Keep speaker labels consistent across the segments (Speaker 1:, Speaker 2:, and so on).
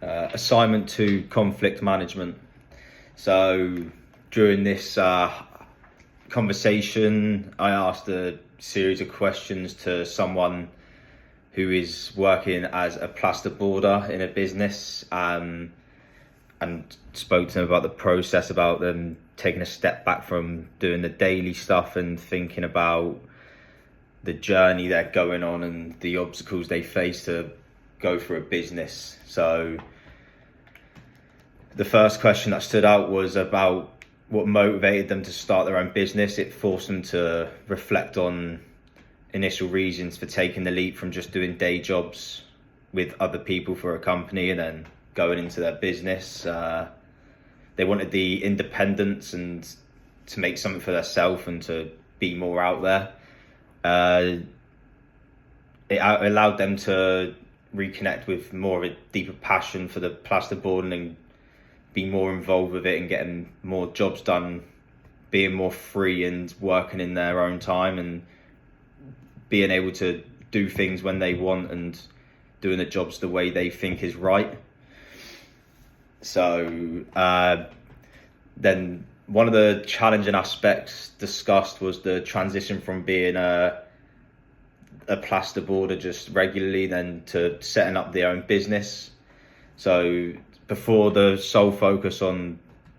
Speaker 1: Assignment 2, conflict management. So during this conversation, I asked a series of questions to someone who is working as a plasterboarder in a business, and spoke to them about the process, about them taking a step back from doing the daily stuff and thinking about the journey they're going on and the obstacles they face to go for a business. So the first question that stood out was about what motivated them to start their own business. It forced them to reflect on initial reasons for taking the leap from just doing day jobs with other people for a company and then going into their business. They wanted the independence and to make something for themselves and to be more out there. It allowed them to reconnect with more of a deeper passion for the plasterboarding and be more involved with it and getting more jobs done, being more free and working in their own time and being able to do things when they want and doing the jobs the way they think is right. So then one of the challenging aspects discussed was the transition from being a plasterboarder just regularly then to setting up their own business. So before, the sole focus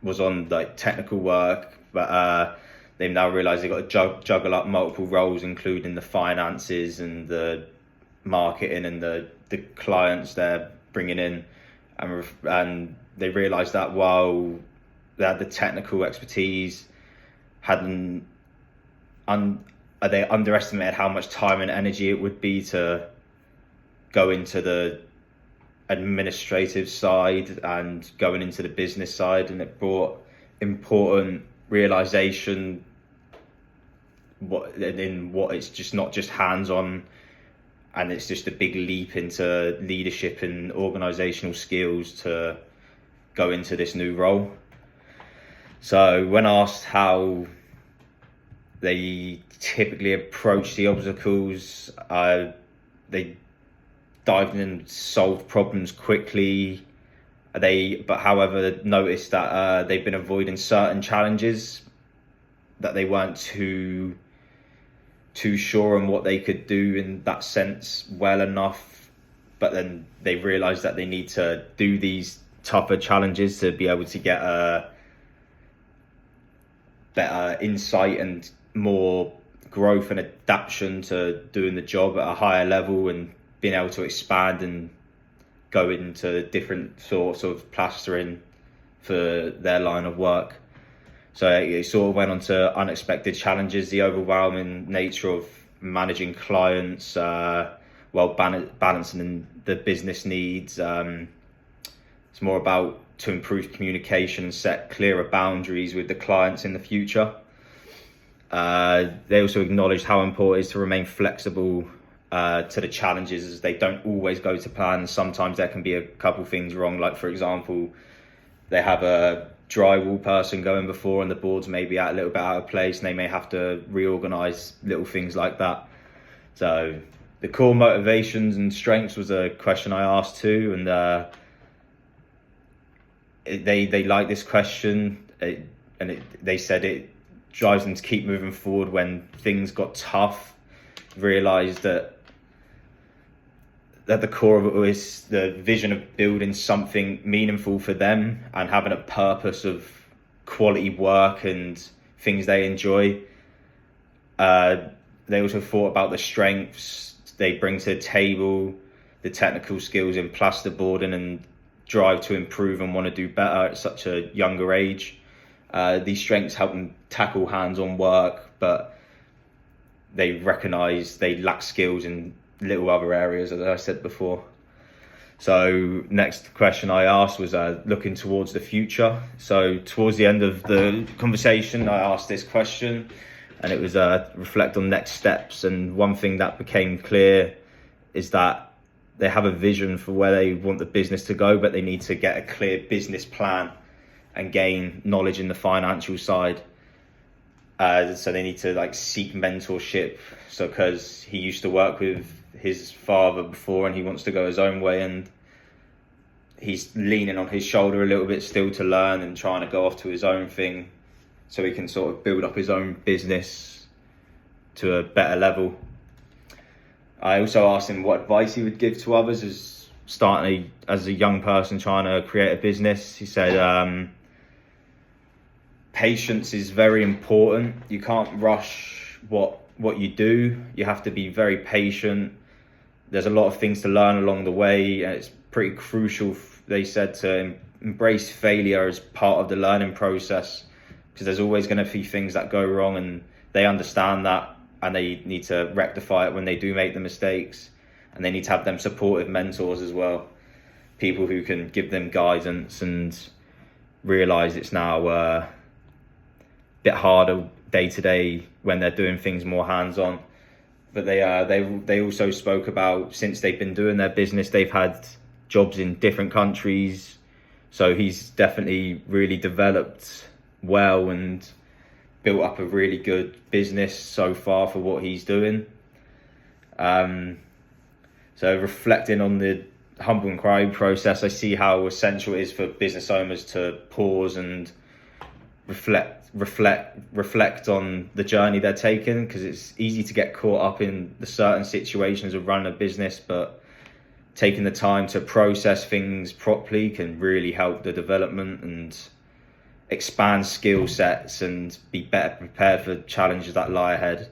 Speaker 1: was on like technical work, but they've now realised they've got to juggle up multiple roles, including the finances and the marketing and the clients they're bringing in, and they realised that while they had the technical expertise, they underestimated how much time and energy it would be to go into the administrative side and going into the business side, and it brought important realization what it's just not just hands-on, and it's just a big leap into leadership and organizational skills to go into this new role. So when asked how they typically approach the obstacles, they dived in and solved problems quickly. However, noticed that they've been avoiding certain challenges that they weren't too sure on what they could do in that sense well enough. But then they realised that they need to do these tougher challenges to be able to get a better insight and more growth and adaptation to doing the job at a higher level and being able to expand and go into different sorts of plastering for their line of work. So it sort of went on to unexpected challenges, the overwhelming nature of managing clients while balancing the business needs. It's more about to improve communication and set clearer boundaries with the clients in the future. They also acknowledged how important it is to remain flexible to the challenges, as they don't always go to plan. Sometimes there can be a couple things wrong, like for example, they have a drywall person going before and the boards may be a little bit out of place and they may have to reorganize little things like that. So the core motivations and strengths was a question I asked too, and they like this question, they said it drives them to keep moving forward when things got tough. Realised that the core of it was the vision of building something meaningful for them and having a purpose of quality work and things they enjoy. They also thought about the strengths they bring to the table, the technical skills in plasterboarding and drive to improve and want to do better at such a younger age. These strengths help them tackle hands-on work, but they recognise they lack skills in little other areas, as I said before. So next question I asked was looking towards the future. So towards the end of the conversation, I asked this question, and it was reflect on next steps. And one thing that became clear is that they have a vision for where they want the business to go, but they need to get a clear business plan and gain knowledge in the financial side. So they need to seek mentorship. So because he used to work with his father before and he wants to go his own way, and he's leaning on his shoulder a little bit still to learn and trying to go off to his own thing so he can sort of build up his own business to a better level. I also asked him what advice he would give to others as a young person trying to create a business. He said, patience is very important. You can't rush what you do. You have to be very patient. There's a lot of things to learn along the way, and it's pretty crucial, they said, to embrace failure as part of the learning process, because there's always going to be things that go wrong, and they understand that, and they need to rectify it when they do make the mistakes. And they need to have them supportive mentors as well, people who can give them guidance and realize it's now a bit harder day to day when they're doing things more hands-on. But they also spoke about, since they've been doing their business, they've had jobs in different countries. So he's definitely really developed well and built up a really good business so far for what he's doing. So reflecting on the humble inquiry process, I see how essential it is for business owners to pause and reflect on the journey they're taking, because it's easy to get caught up in the certain situations of running a business, but taking the time to process things properly can really help the development and expand skill sets and be better prepared for challenges that lie ahead.